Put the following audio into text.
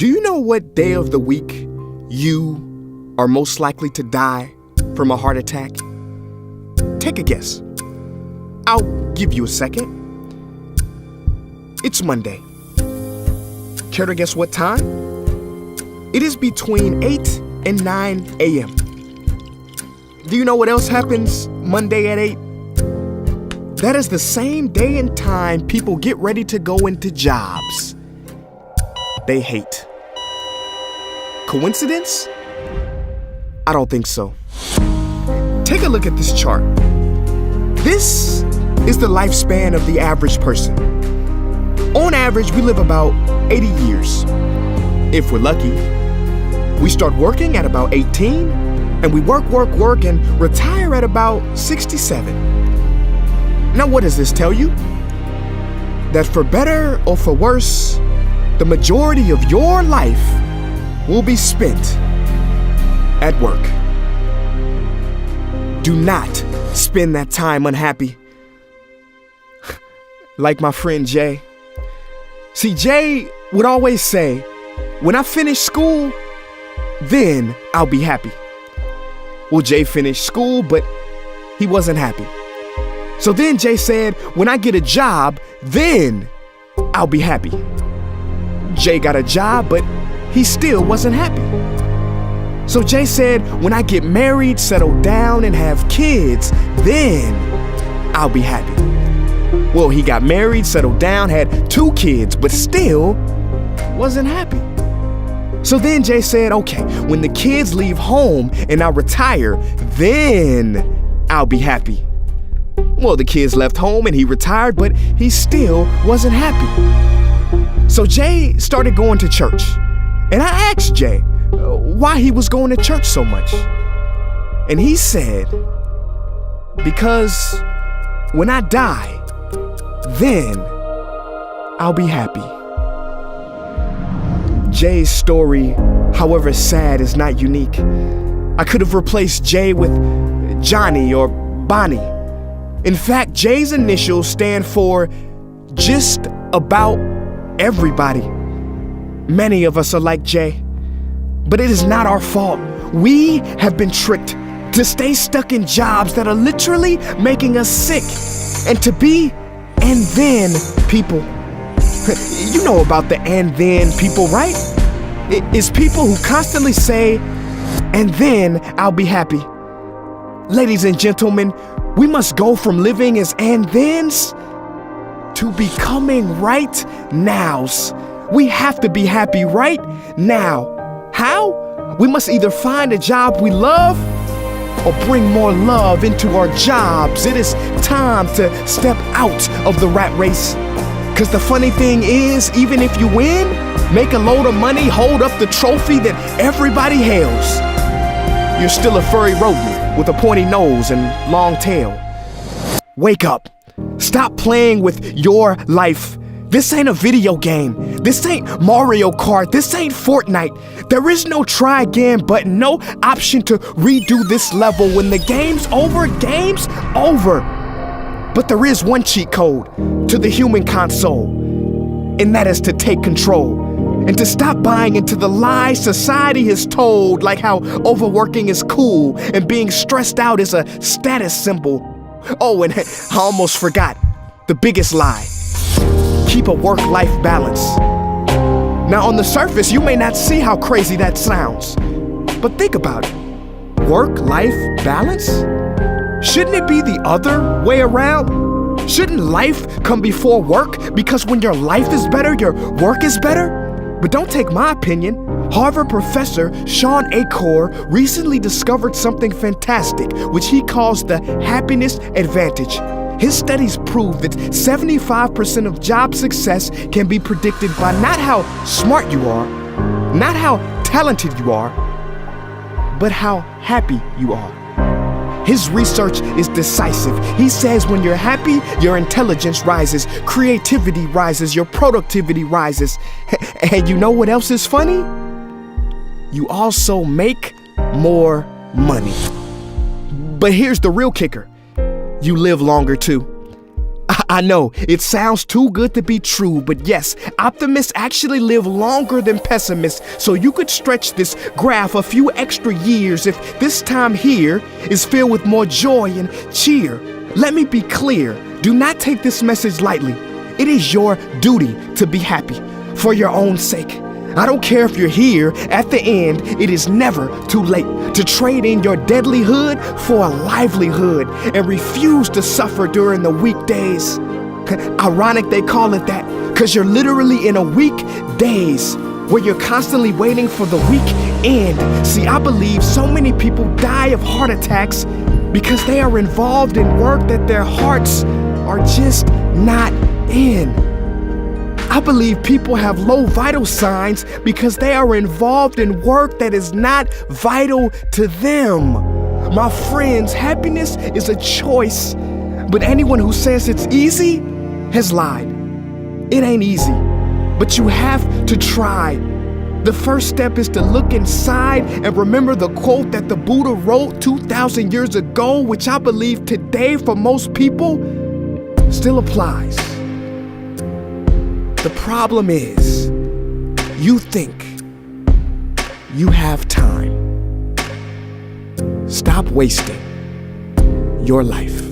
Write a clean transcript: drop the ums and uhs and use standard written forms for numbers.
Do you know what day of the week you are most likely to die from a heart attack? Take a guess. I'll give you a second. It's Monday. Care to guess what time? It is between 8 and 9 a.m. Do you know what else happens Monday at 8? That is the same day and time people get ready to go into jobs they hate. Coincidence? I don't think so. Take a look at this chart. This is the lifespan of the average person. On average, we live about 80 years. If we're lucky, we start working at about 18, and we work, and retire at about 67. Now, what does this tell you? That for better or for worse, the majority of your life will be spent at work. Do not spend that time unhappy. Like my friend Jay. See, Jay would always say, when I finish school, then I'll be happy. Well, Jay finished school, but he wasn't happy. So then Jay said, when I get a job, then I'll be happy. Jay got a job, but he still wasn't happy. So Jay said, when I get married, settle down, and have kids, then I'll be happy. Well, he got married, settled down, had 2 kids, but still wasn't happy. So then Jay said, okay, when the kids leave home and I retire, then I'll be happy. Well, the kids left home and he retired, but he still wasn't happy. So Jay started going to church. And I asked Jay why he was going to church so much. And he said, because when I die, then I'll be happy. Jay's story, however sad, is not unique. I could have replaced Jay with Johnny or Bonnie. In fact, Jay's initials stand for just about everybody. Many of us are like Jay, but it is not our fault. We have been tricked to stay stuck in jobs that are literally making us sick and to be and then people. You know about the and then people, right? It's people who constantly say, and then I'll be happy. Ladies and gentlemen, we must go from living as and thens to becoming right nows. We have to be happy right now. How? We must either find a job we love or bring more love into our jobs. It is time to step out of the rat race. Cause the funny thing is, even if you win, make a load of money, hold up the trophy that everybody hails, you're still a furry rodent with a pointy nose and long tail. Wake up. Stop playing with your life. This ain't a video game. This ain't Mario Kart. This ain't Fortnite. There is no try again button, no option to redo this level. When the game's over, game's over. But there is one cheat code to the human console, and that is to take control and to stop buying into the lies society has told, like how overworking is cool and being stressed out is a status symbol. Oh, and I almost forgot the biggest lie. Keep a work-life balance. Now, on the surface, you may not see how crazy that sounds, but think about it. Work-life balance? Shouldn't it be the other way around? Shouldn't life come before work? Because when your life is better, your work is better? But don't take my opinion. Harvard professor Sean Achor recently discovered something fantastic, which he calls the happiness advantage. His studies prove that 75% of job success can be predicted by not how smart you are, not how talented you are, but how happy you are. His research is decisive. He says when you're happy, your intelligence rises, creativity rises, your productivity rises. And you know what else is funny? You also make more money. But here's the real kicker. You live longer too. I know, it sounds too good to be true, but yes, optimists actually live longer than pessimists, so you could stretch this graph a few extra years if this time here is filled with more joy and cheer. Let me be clear, do not take this message lightly. It is your duty to be happy, for your own sake. I don't care if you're here, at the end, it is never too late to trade in your deadlyhood for a livelihood and refuse to suffer during the weekdays. Ironic they call it that, because you're literally in a weekdays where you're constantly waiting for the weekend. See, I believe so many people die of heart attacks because they are involved in work that their hearts are just not in. I believe people have low vital signs because they are involved in work that is not vital to them. My friends, happiness is a choice, but anyone who says it's easy has lied. It ain't easy, but you have to try. The first step is to look inside and remember the quote that the Buddha wrote 2,000 years ago, which I believe today for most people still applies. The problem is, you think you have time. Stop wasting your life.